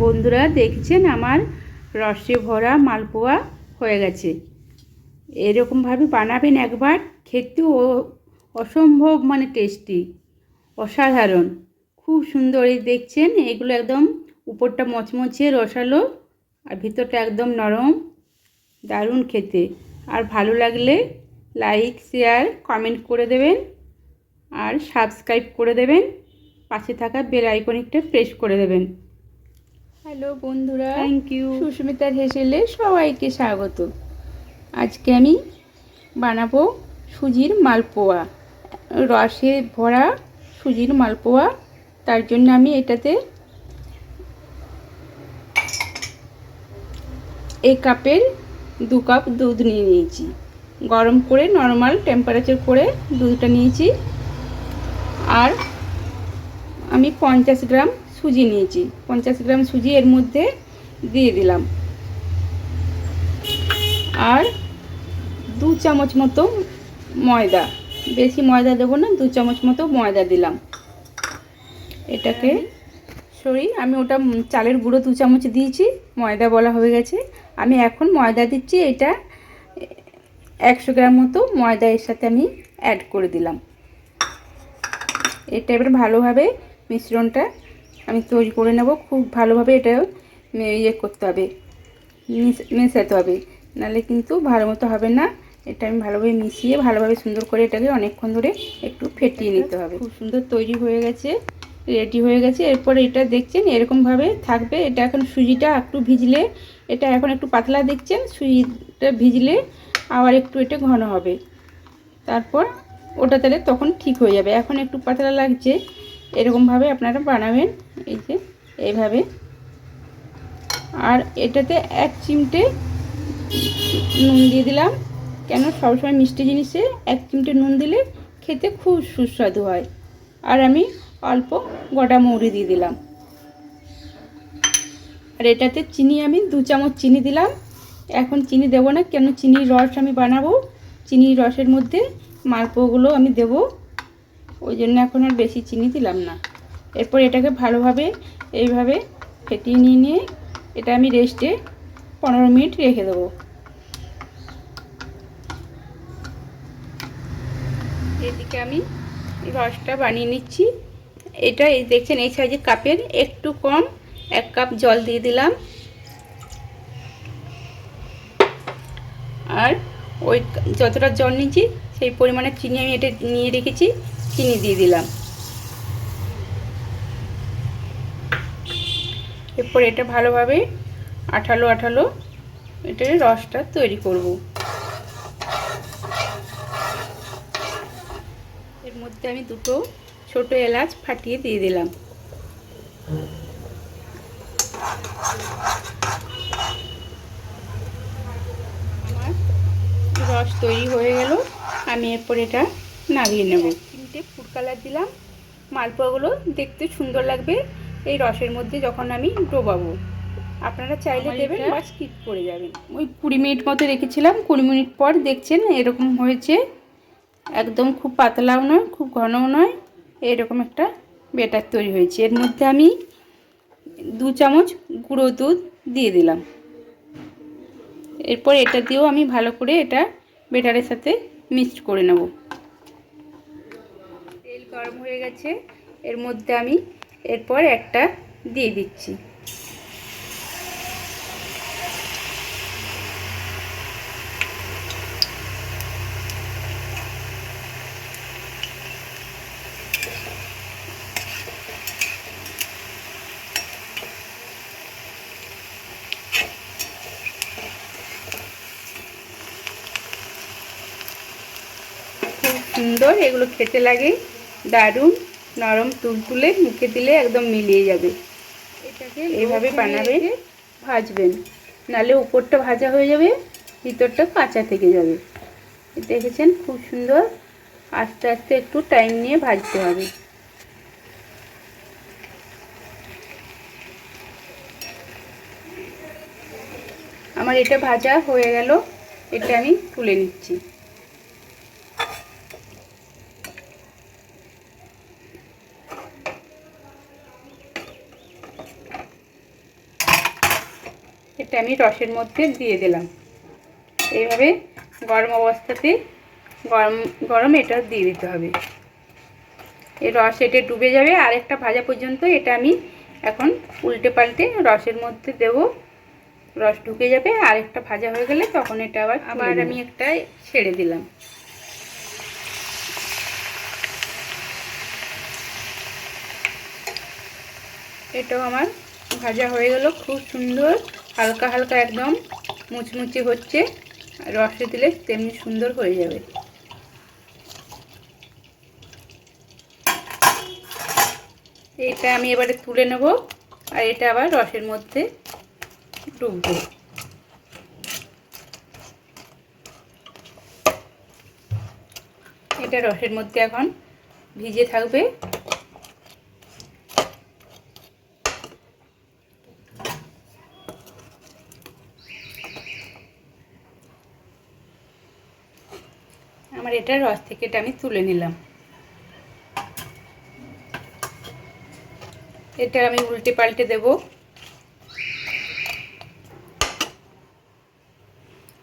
বন্ধুরা দেখছেন আমার রসে ভরা মালপোয়া হয়ে গেছে। এরকমভাবে বানাবেন একবার, খেতেও অসম্ভব টেস্টি, অসাধারণ, খুব সুন্দর। এই দেখছেন এগুলো একদম উপরটা মচমচে রসালো আর ভিতরটা একদম নরম, দারুণ খেতে। আর ভালো লাগলে লাইক শেয়ার কমেন্ট করে দেবেন আর সাবস্ক্রাইব করে দেবেন, পাশে থাকা বেল আইকনটা প্রেস করে দেবেন। হ্যালো বন্ধুরা, থ্যাংক ইউ। সুস্মিতার হেসেলে সবাইকে স্বাগত। আজকে আমি বানাবো সুজির মালপোয়া, রসে ভরা সুজির মালপোয়া। তার জন্য আমি এটাতে এই কাপের 2 কাপ দুধ নিয়ে নিয়েছি, গরম করে নর্মাল টেম্পারেচার করে দুধটা নিয়েছি। আর আমি 50 গ্রাম সুজি নিয়েছি, 50 গ্রাম সুজি এর মধ্যে দিয়ে দিলাম। আর 2 চামচ মতো ময়দা, বেশি ময়দা দেবো না, 2 চামচ মতো ময়দা দিলাম। এটাকে আমি ওটা চালের গুঁড়ো 2 চামচ দিয়েছি, ময়দা বলা হয়ে গেছে। আমি এখন ময়দা দিচ্ছি, এটা 100 গ্রাম মতো ময়দা এর সাথে আমি অ্যাড করে দিলাম। এটা এবার ভালোভাবে মিশ্রণটা আমি তৈরি করে নেব। খুব ভালোভাবে এটা করতে হবে, মেশাতে হবে, নাহলে কিন্তু ভালো মতো হবে না। এটা আমি ভালোভাবে মিশিয়ে ভালোভাবে সুন্দর করে এটাকে অনেকক্ষণ ধরে একটু ফেটিয়ে নিতে হবে। খুব সুন্দর তৈরি হয়ে গেছে, রেডি হয়ে গেছে। এরপরে এটা দেখছেন এরকমভাবে থাকবে। এটা এখন সুজিটা একটু ভিজলে, এটা এখন একটু পাতলা দেখছেন, সুজিটা ভিজলে আবার একটু এটা ঘন হবে, তারপর ওটা তাহলে তখন ঠিক হয়ে যাবে। এখন একটু পাতলা লাগছে, এরকমভাবে আপনারা বানাবেন, এই যে এইভাবে। আর এটাতে 1 চিমটে নুন দিয়ে দিলাম, কেন সবসময় মিষ্টি জিনিসে 1 চিমটে নুন দিলে খেতে খুব সুস্বাদু হয়। আর আমি অল্প গোটা মৌরি দিয়ে দিলাম। আর এটাতে চিনি আমি 2 চামচ চিনি দিলাম। এখন চিনি দেবো না, কেন চিনির রস আমি বানাবো, চিনির রসের মধ্যে মালপোয়াগুলো আমি দেব, ওই জন্য এখন আর বেশি চিনি দিলাম না। এরপর এটাকে ভালোভাবে এইভাবে ফেটিয়ে নিয়ে এটা আমি রেস্টে 15 মিনিট রেখে দেবো। এদিকে আমি রসটা বানিয়ে নিচ্ছি। এটা এই দেখছেন এই সাইজের কাপের একটু কম 1 কাপ জল দিয়ে দিলাম। আর ওই যতটা জল নিয়েছি সেই পরিমাণে চিনি আমি এটা নিয়ে রেখেছি, চিনি দিয়ে দিলাম। এরপর এটা ভালোভাবে আঠালো আঠালো এটার রসটা তৈরি করব। এর মধ্যে আমি 2টো ছোট এলাচ ফাটিয়ে দিয়ে দিলাম। আমার রস তৈরি হয়ে গেল, আমি এরপর এটা নামিয়ে নেব। 3টে ফুড কালার দিলাম, মালপোয়াগুলো দেখতে সুন্দর লাগবে এই রসের মধ্যে যখন আমি ডোবাবো। আপনারা চাইলে দেবেন বা স্কিপ করে যাবেন। ওই 20 মিনিট মতো রেখেছিলাম, 20 মিনিট পর দেখছেন এরকম হয়েছে। একদম খুব পাতলাও নয়, খুব ঘনও নয়, এরকম একটা ব্যাটার তৈরি হয়েছে। এর মধ্যে আমি 2 চামচ গুঁড়ো দুধ দিয়ে দিলাম। এরপর এটা দিয়েও আমি ভালো করে এটা ব্যাটারের সাথে মিক্সড করে নেব। তেল গরম হয়ে গেছে, এর মধ্যে আমি এরপর একটা দিয়ে দিচ্ছি। খুব সুন্দর এগুলো খেতে লাগে, দারুণ নরম তুলতুলে, মুখে দিলে একদম মিলিয়ে যাবে। এটাকে এইভাবে বানাবেন, ভাজবেন, নালে উপরটা ভাজা হয়ে যাবে, ভিতরটা কাঁচা থেকে যাবে। দেখেছেন খুব সুন্দর, আস্তে আস্তে একটু টাইম নিয়ে ভাজতে হবে। আমার এটা ভাজা হয়ে গেল, এটা আমি তুলে নিচ্ছি। এটা আমি রসের মধ্যে দিয়ে দিলাম। এইভাবে গরম অবস্থাতে গরম গরম এটা দিয়ে দিতে হবে। এই রস এটা ডুবে যাবে, আর একটা ভাজা পর্যন্ত এটা আমি এখন উল্টে পাল্টে রসের মধ্যে দেব। রস ঢুকে যাবে, আর একটা ভাজা হয়ে গেলে তখন এটা আবার আমি একটা ছেড়ে দিলাম। এটাও আমার ভাজা হয়ে গেল, খুব সুন্দর হালকা হালকা একদম মুচমুচে হচ্ছে। রসে দিলে তেমনি সুন্দর হয়ে যাবে। এটা আমি এবারে তুলে নেব, আর এটা আবার রসের মধ্যে ডুববে। এটা রসের মধ্যে এখন ভিজে থাকবে। আমার এটা রস থেকে এটা আমি তুলে নিলাম। এটা আমি উল্টে পাল্টে দেব।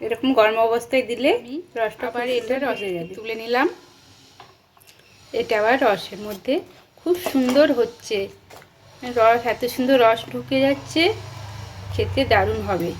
এরকম গরম অবস্থায় দিলে রসটা আবার এটা রসে যাবে। তুলে নিলাম। এটা আবার রসের মধ্যে খুব সুন্দর হচ্ছে। রস এত সুন্দর রস ঢুকে যাচ্ছে, খেতে দারুণ হবে।